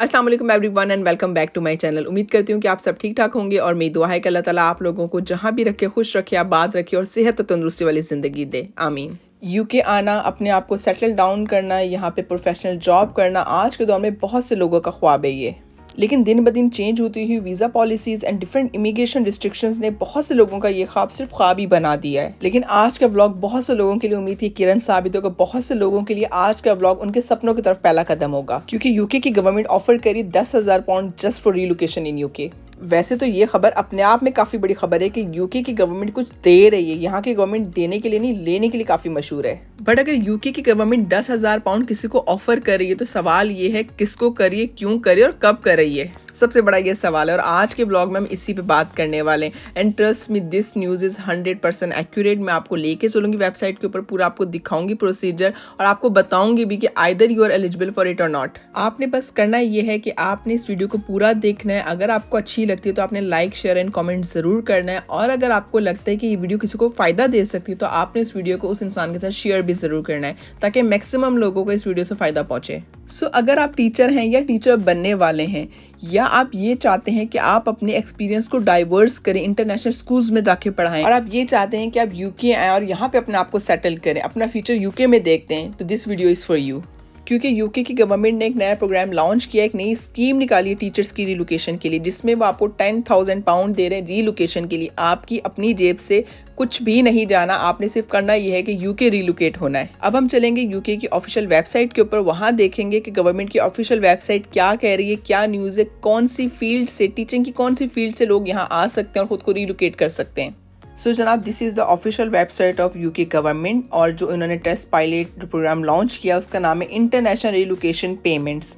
अस्सलाम वालेकुम everyone and welcome back to my channel. उम्मीद करती हूँ कि आप सब ठीक ठाक होंगे और मेरी दुआ है कि अल्लाह ताला आप लोगों को जहाँ भी रखे खुश रखे, आबाद रखे और सेहत और तंदुरुस्ती वाली ज़िंदगी दे, आमीन। यूके आना, अपने आप को सेटल डाउन करना, यहाँ पे प्रोफेशनल जॉब करना आज के दौर में बहुत से लोगों का ख्वाब है ये। लेकिन दिन ब दिन चेंज होती हुई visa policies and different immigration restrictions ने बहुत से लोगों का ये ख्वाब सिर्फ ख्वाब ही बना दिया है। लेकिन आज का व्लॉग बहुत से लोगों के लिए उम्मीद की किरण साबित होगा। बहुत से लोगों के लिए आज का व्लॉग उनके सपनों की तरफ पहला कदम होगा, क्योंकि यूके की गवर्नमेंट ऑफर करी 10,000 pound just for relocation in UK. वैसे तो ये खबर अपने आप में काफ़ी बड़ी खबर है कि यूके की गवर्नमेंट कुछ दे रही है। यहाँ की गवर्नमेंट देने के लिए नहीं, लेने के लिए काफ़ी मशहूर है। बट अगर यूके की गवर्नमेंट 10,000 पाउंड किसी को ऑफर कर रही है तो सवाल ये है किसको करिए, क्यों करिए और कब कर रही है। सबसे बड़ा ये सवाल है और आज के ब्लॉग में हम इसी पे बात करने वाले हैं। And trust me, this news is 100% accurate. मैं आपको लेके चलूँगी वेबसाइट के ऊपर, पूरा आपको दिखाऊंगी प्रोसीजर और आपको बताऊंगी भी कि either you are eligible for it और नॉट। आपने बस करना ये है कि आपने इस वीडियो को पूरा देखना है। अगर आपको अच्छी लगती है तो आपने लाइक, शेयर एंड कॉमेंट ज़रूर करना है। और अगर आपको लगता है कि ये वीडियो किसी को फ़ायदा दे सकती है तो आपने इस वीडियो को उस इंसान के साथ शेयर भी ज़रूर करना है, ताकि मैक्सिमम लोगों को इस वीडियो से फ़ायदा पहुँचे। सो अगर आप टीचर हैं या टीचर बनने वाले हैं, या आप ये चाहते हैं कि आप अपने एक्सपीरियंस को डाइवर्स करें, इंटरनेशनल स्कूल्स में जाके पढ़ाएं, और आप ये चाहते हैं कि आप यूके आएँ और यहाँ पे अपने आप को सेटल करें, अपना फ्यूचर यूके में देखते हैं, तो this video is for you. क्योंकि यूके की गवर्नमेंट ने एक नया प्रोग्राम लॉन्च किया, एक नई स्कीम निकाली है टीचर्स की रीलोकेशन के लिए, जिसमें वो आपको 10,000 पाउंड दे रहे हैं रीलोकेशन के लिए। आपकी अपनी जेब से कुछ भी नहीं जाना, आपने सिर्फ करना ये है कि यूके रीलोकेट होना है। अब हम चलेंगे यूके की ऑफिशियल वेबसाइट के ऊपर, वहाँ देखेंगे कि गवर्नमेंट की ऑफिशियल वेबसाइट क्या कह रही है, क्या न्यूज़ है, कौन सी फील्ड से, टीचिंग की कौन सी फील्ड से लोग यहाँ आ सकते हैं और खुद को रीलोकेट कर सकते हैं। सो जनाब, this is the official website of UK government, और जो इन्होंने टेस्ट पायलट प्रोग्राम लॉन्च किया उसका नाम है इंटरनेशनल रीलोकेशन पेमेंट्स।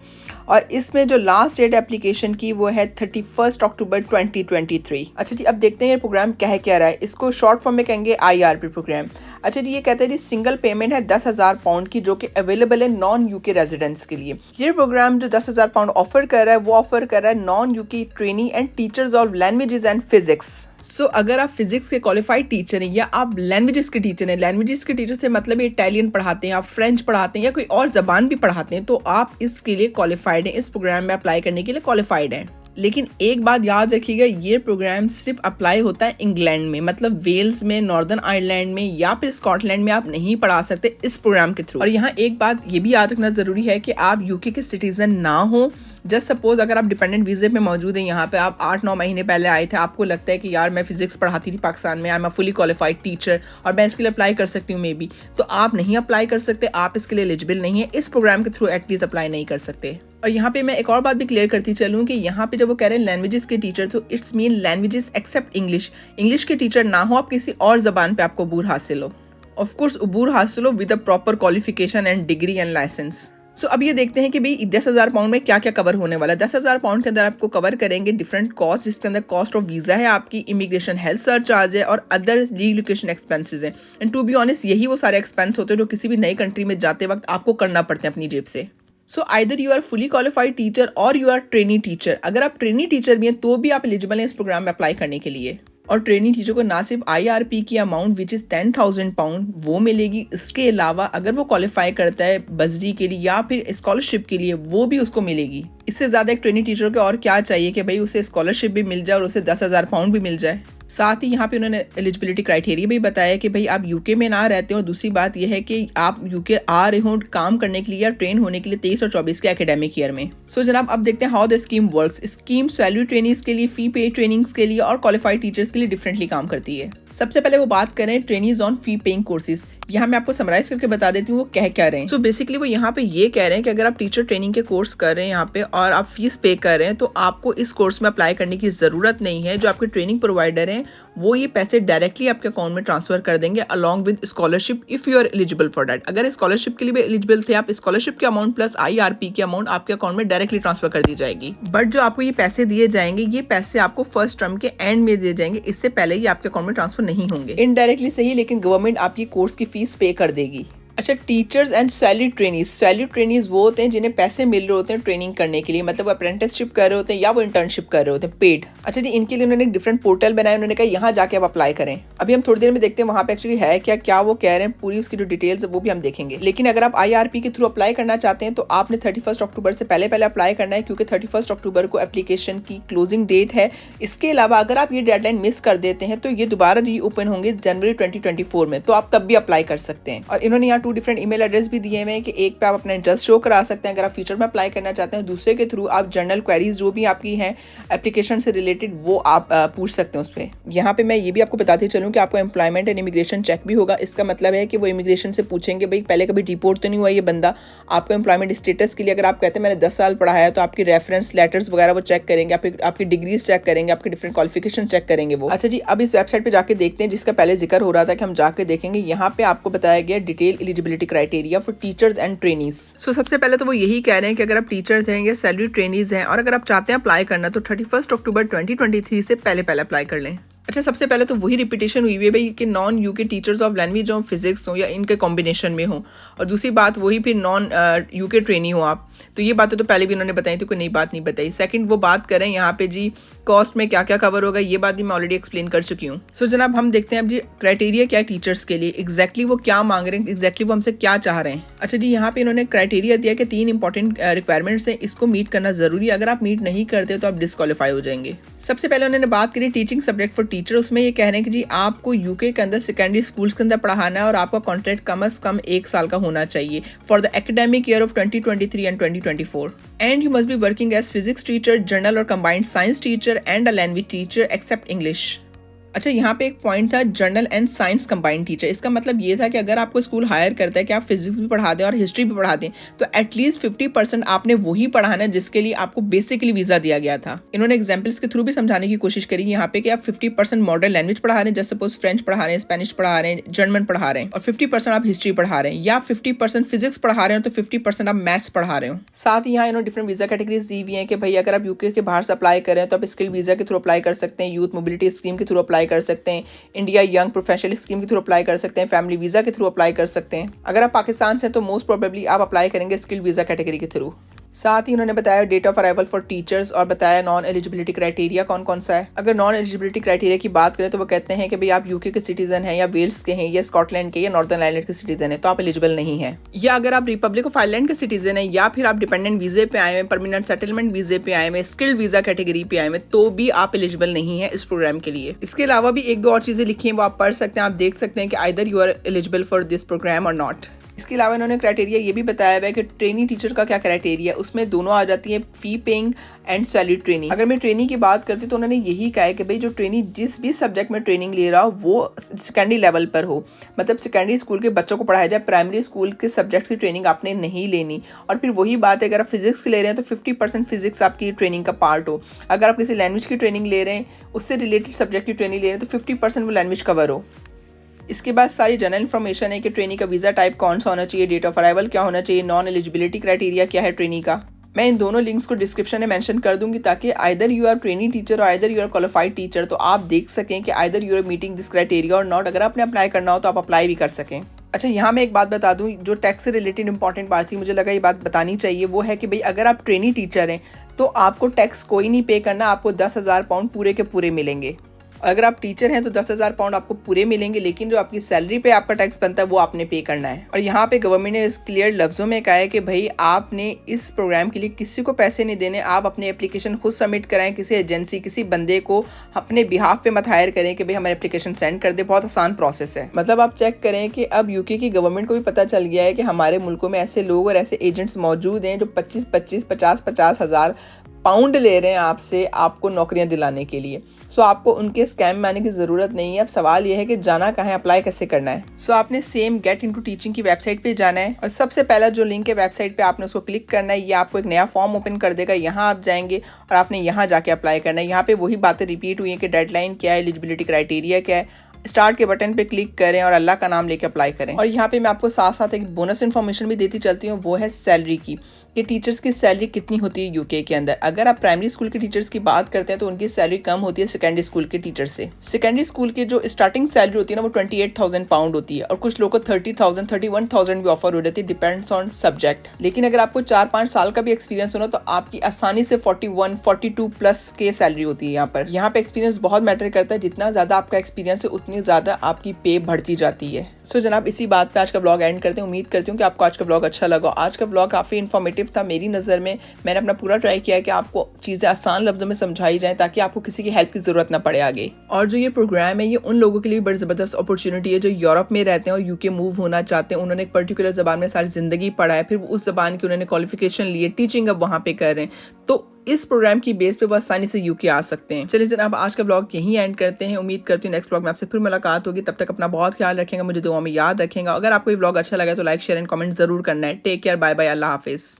और इसमें जो लास्ट डेट एप्लीकेशन की वो है 31 अक्टूबर 2023। अच्छा जी, अब देखते हैं ये प्रोग्राम कह रहा है। इसको शॉर्ट फॉर्म में कहेंगे IRP प्रोग्राम। अच्छा जी, ये कहते हैं जी सिंगल पेमेंट है 10,000 पाउंड की, जो कि अवेलेबल है नॉन यूके रेजिडेंट्स के लिए। ये प्रोग्राम जो 10,000 पाउंड ऑफर कर रहा है वो ऑफर कर रहा है non UK trainee and teachers of languages and physics. So अगर आप फिजिक्स के क्वालिफाइड टीचर हैं या आप लैंग्वेजेस के टीचर हैं, लैंग्वेजेस के टीचर से मतलब इटालियन पढ़ाते हैं, आप फ्रेंच पढ़ाते हैं या कोई और जबान भी पढ़ाते हैं, तो आप इसके लिए क्वालिफाइड हैं, इस प्रोग्राम में अप्लाई करने के लिए क्वालिफाइड हैं। लेकिन एक बात याद रखिएगा, ये प्रोग्राम सिर्फ अप्लाई होता है इंग्लैंड में, मतलब वेल्स में, नॉर्दर्न आयरलैंड में या फिर स्कॉटलैंड में आप नहीं पढ़ा सकते इस प्रोग्राम के थ्रू। और यहाँ एक बात ये भी याद रखना ज़रूरी है कि आप यूके के सिटीज़न ना हो। जस्ट सपोज अगर आप डिपेंडेंट वीज़े पे मौजूद हैं, यहाँ पे आप 8-9 महीने पहले आए थे, आपको लगता है कि यार मैं फिजिक्स पढ़ाती थी पाकिस्तान में, I am a fully qualified teacher और मैं इसके लिए अप्लाई कर सकती हूँ मे बी, तो आप नहीं अप्लाई कर सकते, आप इसके लिए एलिजिबल नहीं है, इस प्रोग्राम के थ्रू एटलीस्ट अप्लाई नहीं कर सकते। और यहाँ पे मैं एक और बात भी क्लियर करती चलूँ कि यहाँ पे जब वो कह रहे हैं लैंग्वेजेस के टीचर, तो it's mean languages except English. English के टीचर ना हो, आप किसी और जबान पे आपको अबूर हासिल हो, ऑफकोर्स अबूर हासिल हो with a proper qualification and degree and licence. So अब ये देखते हैं कि भाई 10,000 पाउंड में क्या क्या कवर होने वाला है। 10,000 पाउंड के अंदर आपको कवर करेंगे डिफरेंट कॉस्ट, जिसके अंदर कॉस्ट ऑफ वीज़ा है, आपकी इमिग्रेशन हेल्थ सरचार्ज है और अदर रीलोकेशन एक्सपेंसेस हैं। एंड टू बी ऑनेस्ट यही वो सारे एक्सपेंस होते हैं जो किसी भी नई कंट्री में जाते वक्त आपको करना पड़ते हैं अपनी जेब से। So either you are fully qualified teacher और यू आर ट्रेनी टीचर। अगर आप ट्रेनी टीचर भी हैं तो भी आप एलिजिबल हैं इस प्रोग्राम में अप्लाई करने के लिए। और ट्रेनिंग टीचर को ना सिर्फ IRP की अमाउंट विच इज़ 10,000 पाउंड वो मिलेगी, इसके अलावा अगर वो क्वालिफाई करता है बजरी के लिए या फिर स्कॉलरशिप के लिए, वो भी उसको मिलेगी। इससे ज़्यादा एक ट्रेनिंग टीचर को और क्या चाहिए कि भाई उसे स्कॉलरशिप भी मिल जाए और उसे 10,000 पाउंड भी मिल जाए। साथ ही यहाँ पे उन्होंने एलिजिबिलिटी क्राइटेरिया भी बताया कि भाई आप यूके में ना रहते हो, और दूसरी बात यह है कि आप यूके आ रहे हो काम करने के लिए या ट्रेन होने के लिए 23 और 24 के एकेडमिक ईयर में। सो जनाब, अब देखते हैं how the scheme works. Scheme salary trainings के लिए, फी पे ट्रेनिंग्स के लिए और क्वालिफाइड टीचर्स के लिए डिफरेंटली काम करती है। सबसे पहले वो बात करें trainees on fee paying courses. यहाँ मैं आपको समराइज करके बता देती हूँ वो कह क्या रहे हैं। सो बेसिकली वो यहाँ पे ये कह रहे हैं कि अगर आप टीचर ट्रेनिंग के कोर्स कर रहे हैं यहाँ पे और आप फीस पे कर रहे हैं, तो आपको इस कोर्स में अप्लाई करने की ज़रूरत नहीं है। जो आपके ट्रेनिंग प्रोवाइडर हैं वो ये पैसे डायरेक्टली आपके अकाउंट में ट्रांसफर कर देंगे along with scholarship if you are eligible for that. अगर स्कॉलरशिप के लिए भी एलिजिबल थे आप, स्कॉलरशिप की अमाउंट प्लस IRP की अमाउंट आपके अकाउंट में डायरेक्टली ट्रांसफर कर दी जाएगी। बट जो आपको ये पैसे दिए जाएंगे, ये पैसे आपको फर्स्ट टर्म के एंड में दिए जाएंगे, इससे पहले ये आपके अकाउंट में ट्रांसफर नहीं होंगे। इनडायरेक्टली सही, लेकिन गवर्नमेंट आपकी कोर्स की फीस पे कर देगी। अच्छा, टीचर्स एंड सैलरी ट्रेनीज वो होते हैं जिन्हें पैसे मिल रहे होते हैं ट्रेनिंग करने के लिए, मतलब अप्रेंटिसशिप कर रहे होते हैं या वो इंटर्नशिप कर रहे होते हैं पेड। अच्छा जी, इनके लिए उन्होंने एक डिफरेंट पोर्टल बनाया, उन्होंने कहा यहाँ जाके आप अप्लाई करें। अभी हम थोड़ी देर में देखते हैं वहाँ पे एक्चुअली है क्या क्या वो कह रहे हैं, पूरी उसकी जो डिटेल्स है वो भी हम देखेंगे। लेकिन अगर आप IRP के थ्रू अप्लाई करना चाहते हैं तो आपने 31 अक्टूबर से पहले अप्लाई करना है, क्योंकि 31 अक्टूबर को एप्लीकेशन की क्लोजिंग डेट है। इसके अलावा अगर आप ये डेडलाइन मिस कर देते हैं तो ये दोबारा रीओपन होंगे जनवरी 2024 में, तो आप तब भी अप्लाई कर सकते हैं। और इन्होंने यहाँ 2 डिफरेंट ईमेल एड्रेस भी दिए हुए हैं कि एक पे आप अपना इंटरेस्ट शो करा सकते हैं अगर आप फ्यूचर में अप्लाई करना चाहते हैं, दूसरे के थ्रू आप जनरल क्वेरीज जो भी आपकी हैं एप्लीकेशन से रिलेटेड वो आप पूछ सकते हैं उस पर। यहाँ पे मैं ये भी आपको बताते चलूँ कि आपको एम्प्लॉयमेंट एंड इमिग्रेशन चेक भी होगा। इसका मतलब है कि वो इमिग्रेशन से पूछेंगे भाई पहले कभी डिपोर्ट तो नहीं हुआ ये बंदा। आपको एम्प्लॉयमेंट स्टेटस के लिए अगर आप कहते हैं मैंने 10 साल पढ़ा है तो आपकी रेफरेंस लेटर्स वगैरह वो चेक करेंगे, आपकी डिग्रीज चेक करेंगे, आपके डिफरेंट क्वालिफिकेशन चेक करेंगे वो। अच्छा जी, अब इस वेबसाइट पे जाके देखते हैं जिसका पहले जिक्र हो रहा था कि हम जाके देखेंगे। यहाँ पे आपको बताया गया detail eligibility criteria for teachers and trainees. So सबसे पहले तो वो यही कह रहे हैं कि अगर आप टीचर्स हैं या सैलरी ट्रेनीज हैं और अगर आप चाहते हैं अप्लाई करना तो 31 अक्टूबर 2023 से पहले अप्लाई कर लें। अच्छा, सबसे पहले तो वही रिपीटेशन हुई है भाई कि non UK teachers of language हो, फिजिक्स हो या इनके कॉम्बिनेशन में हो, और दूसरी बात वही फिर नॉन यूके ट्रेनी हो आप। तो ये बातें तो पहले भी उन्होंने बताई थी, कोई नई बात नहीं बताई। सेकंड वो बात करें यहाँ पे जी कॉस्ट में क्या क्या कवर होगा, ये बात भी मैं ऑलरेडी एक्सप्लेन कर चुकी हूँ। सो जनाब हम देखते हैं अब जी क्राइटेरिया क्या है टीचर्स के लिए, एग्जैक्टली वो क्या मांग रहे हैं, एग्जैक्टली वो हमसे क्या चाह रहे हैं। अच्छा जी, यहाँ पे इन्होंने क्राइटेरिया दिया कि 3 इंपॉर्टेंट रिक्वायरमेंट्स हैं, इसको मीट करना जरूरी है। अगर आप मीट नहीं करते तो आप डिस्क्वालीफाई हो जाएंगे। सबसे पहले उन्होंने बात करी टीचिंग सब्जेक्ट फॉर टीचर। उसमें ये कह रहे हैं कि जी आपको यूके के अंदर सेकेंडरी स्कूल्स के अंदर पढ़ाना है और आपका कॉन्ट्रैक्ट कम से कम 1 साल का होना चाहिए for the academic year of 2023 and 2024 and you must be working as physics teacher, general और combined science teacher and a language teacher except English. अच्छा, यहाँ पे एक पॉइंट था general and science combined teacher. इसका मतलब ये था कि अगर आपको स्कूल हायर करता है कि आप फिजिक्स भी पढ़ा दें और हिस्ट्री भी पढ़ा दें तो एटलीस्ट 50% आपने वही पढ़ाना है जिसके लिए आपको बेसिकली वीजा दिया गया था। इन्होंने एग्जाम्पल्स के थ्रू भी समझाने की कोशिश करी यहाँ पे कि आप 50% मॉडर्न लैंग्वेज पढ़ा रहे हैं, जैसे सपोज फ्रेंच पढ़ा रहे हैं, स्पेनिश पढ़ा रहे हैं, जर्मन पढ़ा रहे हैं, और 50% आप हिस्ट्री पढ़ा रहे हैं, या 50% फिजिक्स पढ़ा रहे हो तो 50% आप मैथ्स पढ़ा रहे हो। साथ ही यहाँ इन्होंने डिफरेंट वीजा कैटेगरीज दी हुई हैं कि भाई अगर आप यूके के बाहर से अप्लाई कर रहे हैं तो आप स्किल वीजा के थ्रू अप्लाई कर सकते हैं, यूथ मोबिलिटी स्कीम के थ्रू अप्लाई कर सकते हैं, इंडिया यंग प्रोफेशनल स्कीम के थ्रू अप्लाई कर सकते हैं, फैमिली वीजा के थ्रू अप्लाई कर सकते हैं। अगर आप पाकिस्तान से तो मोस्ट प्रोबेबली आप अप्लाई करेंगे स्किल वीजा कैटेगरी के थ्रू। साथ ही उन्होंने बताया date of arrival for teachers और बताया नॉन एलिजिबिलिटी क्राइटेरिया कौन कौन सा है। अगर नॉन एलिजिबिलिटी क्राइटेरिया की बात करें तो वो कहते हैं कि भाई आप यूके के सिटीजन हैं या वेल्स के हैं या स्कॉटलैंड के या नॉर्दर्न आयरलैंड के सिटीजन हैं तो आप एलिजिबल नहीं है, या अगर आप रिपब्लिक ऑफ आयरलैंड के सिटीजन हैं या फिर आप डिपेंडेंट वीजे पे आए हैं, परमानेंट सेटलमेंट वीजे पे आए हैं, स्किल्ड वीजा कैटेगरी पे आए हैं तो भी आप एलिजिबल नहीं है इस प्रोग्राम के लिए। इसके अलावा भी 1-2 और चीजें लिखी हैं वो आप पढ़ सकते हैं, आप देख सकते हैं कि either you are eligible for this program और नॉट। इसके अलावा इन्होंने क्राइटेरिया ये भी बताया हुआ है कि ट्रेनी टीचर का क्या क्राइटेरिया है, उसमें दोनों आ जाती है फी पेइंग एंड सैलरी ट्रेनिंग। अगर मैं ट्रेनिंग की बात करती हूँ तो उन्होंने यही कहा है कि भाई जो ट्रेनी जिस भी सब्जेक्ट में ट्रेनिंग ले रहा हो वो सेकेंडरी लेवल पर हो, मतलब सेकेंडरी स्कूल के बच्चों को पढ़ाया जाए, प्राइमरी स्कूल के सब्जेक्ट की ट्रेनिंग आपने नहीं लेनी। और फिर वही बात है अगर आप फिजिक्स की ले रहे हैं तो 50% फिजिक्स आपकी ट्रेनिंग का पार्ट हो, अगर आप किसी लैंग्वेज की ट्रेनिंग ले रहे हैं उससे रिलेटेड सब्जेक्ट की ट्रेनिंग ले रहे हैं तो 50% वो लैंग्वेज कवर हो। इसके बाद सारी जनरल इन्फॉर्मेशन है कि ट्रेनी का वीज़ा टाइप कौन सा होना चाहिए, डेट ऑफ अराइवल क्या होना चाहिए, नॉन एलिजिबिलिटी क्राइटेरिया क्या है ट्रेनी का। मैं इन दोनों लिंक्स को डिस्क्रिप्शन में मेंशन कर दूंगी ताकि either you are trainee teacher और either you are qualified teacher, तो आप देख सकें कि either you are meeting this criteria और नॉट। अगर आपने अप्लाई करना हो तो आप अप्लाई भी कर सकें। अच्छा, यहाँ मैं एक बात बता दूं जो टैक्स से रिलेटेड इंपॉर्टेंट बात थी, मुझे लगा ये बात बतानी चाहिए, वो है कि भाई अगर आप ट्रेनी टीचर हैं तो आपको टैक्स कोई नहीं पे करना, आपको 10,000 पाउंड पूरे के पूरे मिलेंगे। अगर आप टीचर हैं तो 10,000 पाउंड आपको पूरे मिलेंगे, लेकिन जो आपकी सैलरी पे आपका टैक्स बनता है वो आपने पे करना है। और यहाँ पे गवर्नमेंट ने इस क्लियर लफ्ज़ों में कहा है कि भाई आपने इस प्रोग्राम के लिए किसी को पैसे नहीं देने, आप अपने एप्लीकेशन खुद सबमिट कराएं, किसी एजेंसी किसी बंदे को अपने बिहाफ पे मत हायर करें कि भाई हमारे एप्लीकेशन सेंड कर दे, बहुत आसान प्रोसेस है। मतलब आप चेक करें कि अब यूके की गवर्नमेंट को भी पता चल गया है कि हमारे मुल्कों में ऐसे लोग और ऐसे एजेंट्स मौजूद हैं जो 25-25, 50-50 हज़ार पाउंड ले रहे हैं आपसे आपको नौकरियां दिलाने के लिए। सो आपको उनके स्कैम में आने की ज़रूरत नहीं है। अब सवाल यह है कि जाना कहाँ है, अप्लाई कैसे करना है। सो आपने सेम गेट इनटू टीचिंग की वेबसाइट पे जाना है और सबसे पहला जो लिंक है वेबसाइट पे आपने उसको क्लिक करना है, ये आपको एक नया फॉर्म ओपन कर देगा। यहाँ आप जाएंगे और आपने यहाँ जाके अप्लाई करना है। यहाँ पे वही बातें रिपीट हुई हैं कि डेडलाइन क्या है, एलिजिबिलिटी क्राइटेरिया क्या है। स्टार्ट के बटन पे क्लिक करें और अल्लाह का नाम लेके अप्लाई करें। और यहाँ पे मैं आपको साथ साथ एक बोनस इन्फॉर्मेशन भी देती चलती हूँ, वो है सैलरी की कि टीचर्स की सैलरी कितनी होती है यूके के अंदर। अगर आप प्राइमरी स्कूल के टीचर्स की बात करते हैं तो उनकी सैलरी कम होती है सेकेंडरी स्कूल के टीचर से। सेकेंडरी स्कूल की जो स्टार्टिंग सैलरी होती है ना वो 28,000 पाउंड होती है और कुछ लोगों को 30,000 31,000 भी ऑफर हो जाती है, डिपेंड्स ऑन सब्जेक्ट। लेकिन अगर आपको 4-5 साल का भी एक्सपीरियंस हो ना तो आपकी आसानी से 41 42 प्लस के सैलरी होती है। यहाँ पे एक्सपीरियंस बहुत मैटर करता है, जितना ज्यादा आपका एक्सपीरियंस है उतनी ज्यादा आपकी पे बढ़ती जाती है। सो जनाब इसी बात पे आज का ब्लॉग एंड करते हैं। उम्मीद करती हूँ कि आपको आज का ब्लॉग अच्छा लगा। आज का ब्लॉग काफ़ी इन्फॉर्मेटिव था मेरी नज़र में। मैंने अपना पूरा ट्राई किया है कि आपको चीज़ें आसान लफ्ज़ों में समझाई जाएँ ताकि आपको किसी की हेल्प की ज़रूरत ना पड़े आगे। और जो ये प्रोग्राम है ये उन लोगों के लिए बड़ी ज़बरदस्त अपॉर्चुनिटी है जो यूरोप में रहते हैं और यूके मूव होना चाहते हैं। उन्होंने एक पर्टिकुलर ज़बान में सारी ज़िंदगी पढ़ा है, फिर उस ज़बान की उन्होंने क्वालिफिकेशन ली है, टीचिंग अब वहाँ पे कर रहे हैं। तो इस प्रोग्राम की बेस पे वो आसानी से यूके आ सकते हैं। चलिए जनाब आज का ब्लॉग यहीं एंड करते हैं। उम्मीद करती हूँ नेक्स्ट ब्लॉग में आपसे फिर मुलाकात होगी। तब तक अपना बहुत ख्याल रखेंगे, मुझे दुआ में याद रखेंगे। अगर आपको ये ब्लॉग अच्छा लगा तो लाइक शेयर एंड कमेंट जरूर करना है। टेक केयर, बाय बाय, अल्लाह हाफिज़।